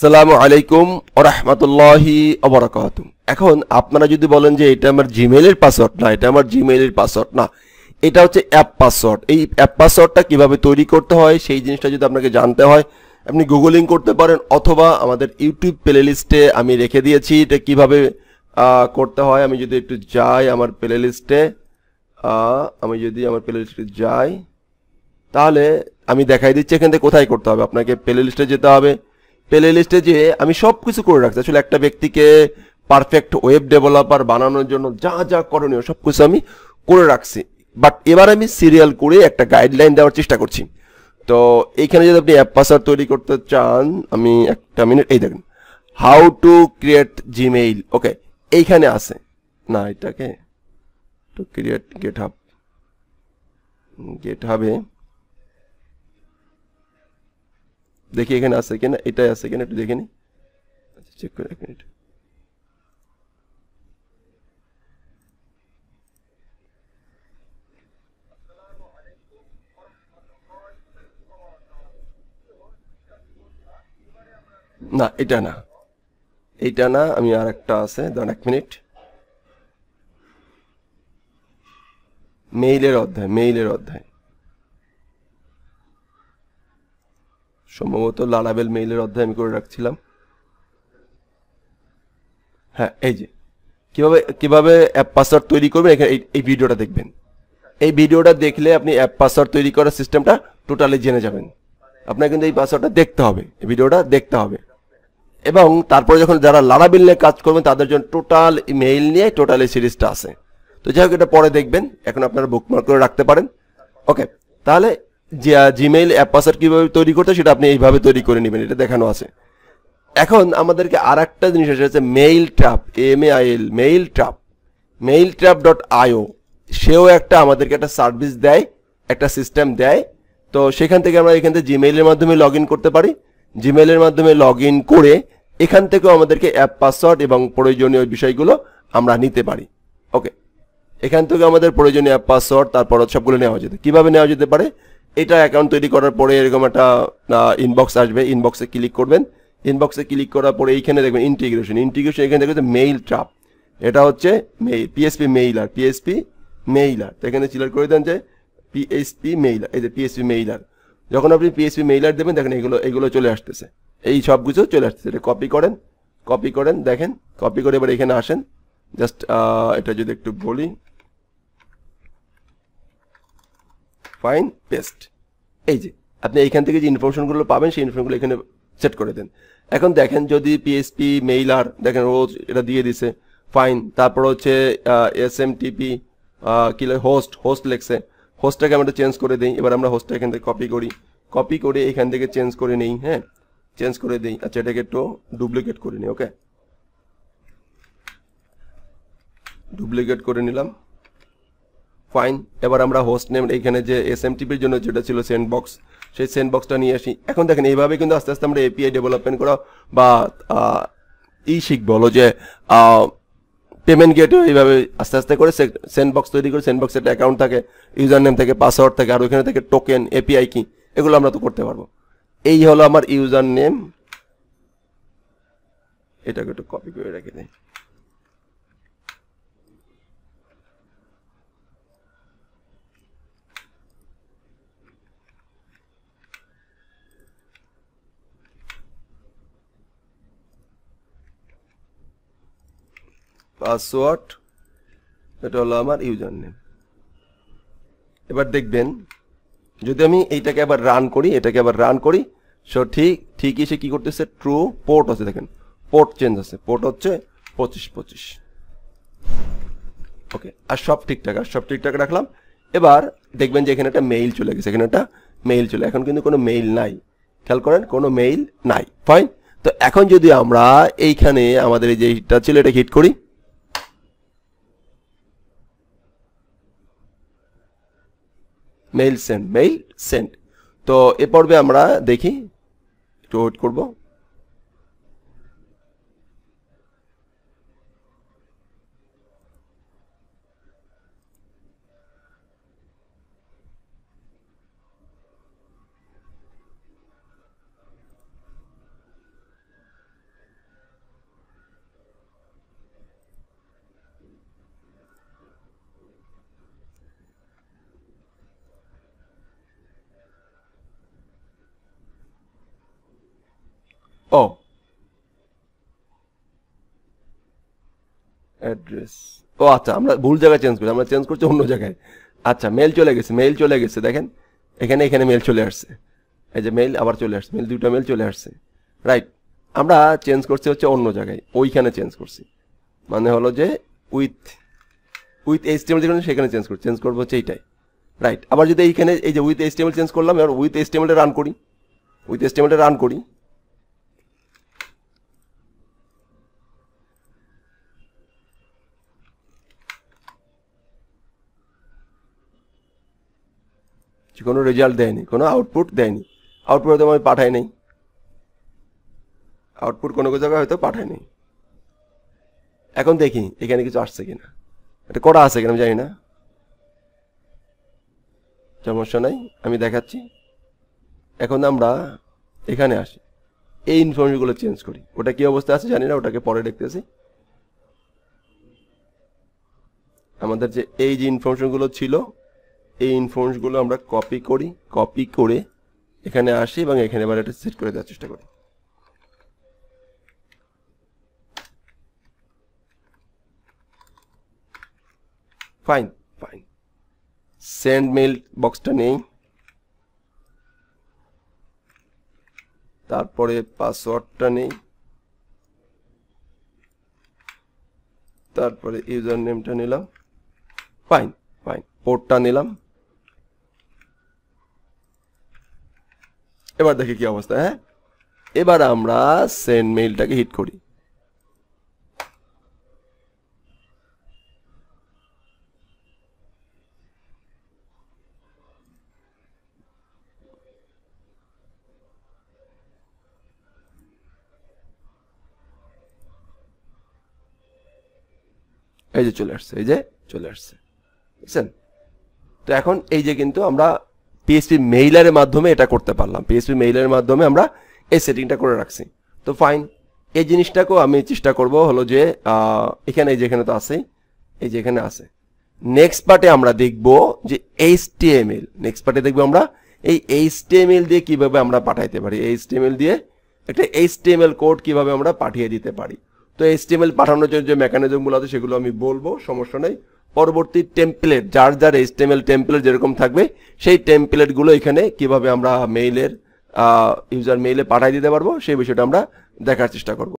আসসালামু আলাইকুম ওয়া রাহমাতুল্লাহি ওয়া বারাকাতুহু। এখন আপনারা যদি বলেন যে এটা আমার জিমেইলের পাসওয়ার্ড না, এটা আমার জিমেইলের পাসওয়ার্ড না, এটা হচ্ছে অ্যাপ পাসওয়ার্ড। এই অ্যাপ পাসওয়ার্ডটা কিভাবে তৈরি করতে হয় সেই জিনিসটা যদি আপনাকে জানতে হয় আপনি গুগলিং করতে পারেন, অথবা আমাদের ইউটিউব প্লেলিস্টে আমি রেখে দিয়েছি এটা কিভাবে করতে হয়। আমি যদি একটু যাই আমার প্লেলিস্টে, যাই তাহলে আমি দেখাই দিচ্ছি এখান থেকে কোথায় করতে হবে। আপনাকে প্লেলিস্টে যেতে হবে। প্লেলিস্টে যে আমি সব কিছু করে রাখছি, আসলে একটা ব্যক্তিকে পারফেক্ট ওয়েব ডেভেলপার বানানোর জন্য যা যা করণীয় সব কিছু আমি করে রাখছি। বাট এবার আমি সিরিয়াল করে একটা গাইডলাইন দেওয়ার চেষ্টা করছি। তো এইখানে যদি আপনি অ্যাপ পাসওয়ার্ড তৈরি করতে চান, আমি একটা মিনিট, এই দেখেন হাউ টু ক্রিয়েট জিমেইল। ওকে, এইখানে আছে না, এটাকে টু ক্রিয়েট গেটহাবে দেখি এখানে আছে কিনা, এটাই আছে কিনা একটু দেখে নি, চেক করে এক মিনিট। না এটা না, এইটা না, আমি আর একটা আছে, ধরেন এক মিনিট। মেইলের অধ্যায় সম্ভবত লারাবেল মেইলের অধ্যায় আমি করে রাখছিলাম। হ্যাঁ, এই যে কিভাবে কিভাবে অ্যাপ পাসওয়ার্ড তৈরি করবেন, এখানে এই ভিডিওটা দেখবেন। এই ভিডিওটা দেখলে আপনি অ্যাপ পাসওয়ার্ড তৈরি করার সিস্টেমটা টোটালি জেনে যাবেন। আপনার কিন্তু এই পাসওয়ার্ডটা দেখতে হবে, এই ভিডিওটা দেখতে হবে, এবং তারপরে যখন যারা লারাবেল নিয়ে কাজ করবেন তাদের জন্য টোটাল মেইল নিয়ে টোটাল এই সিরিজটা আছে। তো যাই হোক, এটা পরে দেখবেন, এখন আপনারা বুকমার্ক করে রাখতে পারেন। ওকে, তাহলে যে জিমেইল অ্যাপ পাসওয়ার্ড কীভাবে তৈরি করতে সেটা আপনি এইভাবে তৈরি করে নেবেন, এটা দেখানো আছে। এখন আমাদেরকে আর একটা জিনিস আছে, mail trap, mail trap .io। সেও একটা আমাদেরকে একটা সার্ভিস দেয়, একটা সিস্টেম দেয়। তো সেখান থেকে আমরা এখান থেকে জিমেইলের মাধ্যমে লগ ইন করতে পারি। জিমেইলের মাধ্যমে লগ ইন করে এখান থেকেও আমাদেরকে অ্যাপ পাসওয়ার্ড এবং প্রয়োজনীয় বিষয়গুলো আমরা নিতে পারি। ওকে, এখান থেকে আমাদের প্রয়োজনীয় অ্যাপ পাসওয়ার্ড তারপর সবগুলো নেওয়া যেতে, কিভাবে নেওয়া যেতে পারে, এটা অ্যাকাউন্ট তৈরি করার পরে এরকম একটা ইনবক্স আসবে, ইনবক্সে ক্লিক করবেন। ইনবক্সে ক্লিক করার পরে এইখানে দেখবেন ইন্টিগ্রেশন এখানে দেখবেন মেইল ট্র্যাপ, এটা হচ্ছে পিএসপি মেইলার। তো এখানে সিলেক্ট করে দেন যে পিএসপি মেইলার, এই যে পিএসপি মেইলার। যখন আপনি পিএসপি মেইলার দেবেন দেখেন এগুলো চলে আসতেছে, এই সব কিছু চলে আসতেছে। এটা কপি করেন, দেখেন কপি করে এবার এখানে আসেন। জাস্ট এটা যদি একটু বলি, ফাইন পেস্ট। এই যে আপনি এইখান থেকে যে ইনফরমেশনগুলো পাবেন সেই ইনফরমেশনগুলো এখানে সেট করে দেন। এখন দেখেন যদি পিএসপি মেইলার দেখেন রোজ এটা দিয়ে দিছে, ফাইন। তারপর হচ্ছে এসএমটিপি কি হোস্ট লেখছে, হোস্টটাকে আমরা চেঞ্জ করে দিই। এবার আমরা হোস্টটা এখান থেকে কপি করে এখান থেকে চেঞ্জ করে নিই। হ্যাঁ, চেঞ্জ করে দিই। আচ্ছা, এটাকে একটু ডুপ্লিকেট করে নিই। ওকে, ডুপ্লিকেট করে নিলাম, ফাইন। এবার আমরা হোস্ট নেম এখানে যে এসএমটিপির জন্য যেটা ছিল সেন্ডবক্স, সেই সেন্ডবক্সটা নিয়ে আসি। এখন দেখেন এইভাবে কিন্তু আস্তে আস্তে আমরা এপিআই ডেভেলপমেন্ট করা বা শিখবো, হলো যে পেমেন্ট গেটও এইভাবে আস্তে আস্তে করে সেন্ডবক্স তৈরি করে, সেন্ডবক্সের একটা অ্যাকাউন্ট থাকে, ইউজার নেম থাকে, পাসওয়ার্ড থাকে, আর ওইখানে থেকে টোকেন, এপিআই কি, এগুলো আমরা তো করতে পারবো। এই হলো আমার ইউজার নেম, এটাকে একটু কপি করে রেখে দিই। পাসওয়ার্ড, এটা হলো আমার ইউজার নেম। এবার দেখবেন যদি আমি এইটাকে আবার রান করি, সো ঠিকই সে কি করতেছে, ট্রু পোর্ট আছে, দেখেন পোর্ট চেঞ্জ আছে, পোর্ট হচ্ছে 2525। ওকে, আর সব ঠিকঠাক রাখলাম। এবার দেখবেন যে এখানে একটা মেইল চলে গেছে, এখন কিন্তু কোনো মেইল নাই, খেয়াল করেন কোনো মেইল নাই, ফাইন। তো এখন যদি আমরা এইখানে আমাদের এই যে হিটটা ছিল এটা হিট করি, মেইল সেন্ড। তো এ পর্বে আমরা দেখি, একটু ওয়েট করব। ও অ্যাড্রেস, ও আচ্ছা আমরা ভুল জায়গায় চেঞ্জ করি, আমরা চেঞ্জ করছি অন্য জায়গায়। আচ্ছা মেল চলে গেছে, মেল চলে গেছে, দেখেন এখানে এখানে মেল চলে আসছে, এই যে মেল আবার চলে আসছে, মেল দুটো মেল চলে আসছে, রাইট। আমরা চেঞ্জ করছি হচ্ছে অন্য জায়গায়, ওইখানে চেঞ্জ করছি, মানে হলো যে উইথ উইথ এইচটিএমএল যেখানে সেখানে চেঞ্জ করবো হচ্ছে এইটাই, রাইট। আবার যদি এইখানে এই যে উইথ এইচটিএমএল চেঞ্জ করলাম, এবার উইথ এইচটিএমএল রান করি, উইথ এইচটিএমএল রান করি, কোনো রেজাল্ট দেয়নি, কোনো আউটপুট দেয়নি, আউটপুট হয়তো আমি পাঠাই নাই, আউটপুট কোনো জায়গায় হয়তো পাঠাই নাই। এখন দেখি এখানে কিছু আসছে কিনা, এটা করা আছে কিনা আমি জানি না, সমস্যা নাই আমি দেখাচ্ছি। এখন আমরা এখানে আসি, এই ইনফরমেশনগুলো চেঞ্জ করি, ওটা কি অবস্থা আছে জানি না, ওটাকে পরে দেখতেছি। আমাদের যে এই যে ইনফরমেশনগুলো ছিল, এই ইনফরমেশনগুলো আমরা কপি করি, কপি করে এখানে আসি এবং এখানে এবার এটা সেট করে দেওয়ার চেষ্টা করি। ফাইন ফাইন, সেন্ড মেল বক্সটা নেই, তারপরে পাসওয়ার্ডটা নেই, তারপরে ইউজার নেমটা নিলাম, ফাইন ফাইন, পোর্টটা নিলাম। এবার দেখি কি অবস্থা। হ্যাঁ এবার আমরা সেন্ড মেইলটাকে হিট করি, এই যে চলে আসছে, এই যে চলে আসছে, বুঝছেন? তো এখন এই যে কিন্তু আমরা পিএইচপি মেইলারের মাধ্যমে এটা করতে পারলাম, পিএইচপি মেইলারের মাধ্যমে আমরা এই সেটিংটা করে রাখছি। তো ফাইন, এই জিনিসটাকেও আমি চেষ্টা করব হলো যে এখানে এই যে এখানে তো আছেই, এই যে এখানে আছে। নেক্সট পার্টে আমরা দেখব যে এইচটিএমএল, নেক্সট পার্টে দেখব আমরা এই এইচটিএমএল দিয়ে কিভাবে আমরা পাঠাইতে পারি, এইচটিএমএল দিয়ে একটা এইচটিএমএল কোড কিভাবে আমরা পাঠিয়ে দিতে পারি। তো এইচটিএমএল পাঠানোর জন্য যে মেকানিজমগুলো আছে সেগুলো আমি বলবো, সমস্যা নেই। পরবর্তী টেমপ্লেট, যার যার এইচটিএমএল টেমপ্লেট যেরকম থাকবে সেই টেমপ্লেটগুলো এখানে কিভাবে আমরা মেইলের ইউজার মেইলে পাঠিয়ে দিতে পারবো সেই বিষয়টা আমরা দেখার চেষ্টা করব।